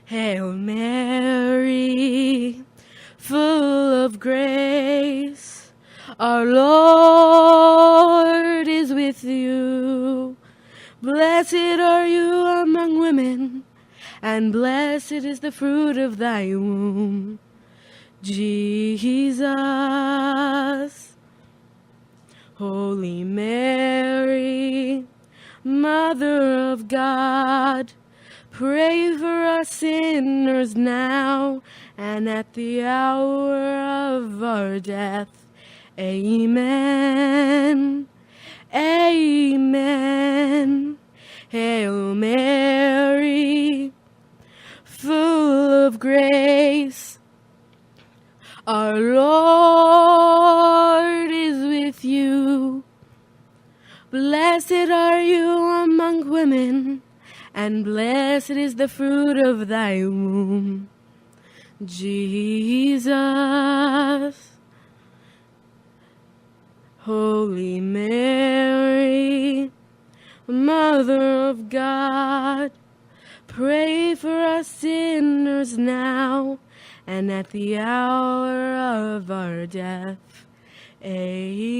Hail Mary, full of grace, our Lord is with you. Blessed are you among women, and blessed is the fruit of thy womb, Jesus. Holy Mary, Mother of God, pray for us sinners now and at the hour of our death. Amen. Amen. Hail Mary, full of grace, our Lord is with you. Blessed are you among women, and blessed is the fruit of thy womb, Jesus. Holy Mary, Mother of God, pray for us sinners now and at the hour of our death. Amen.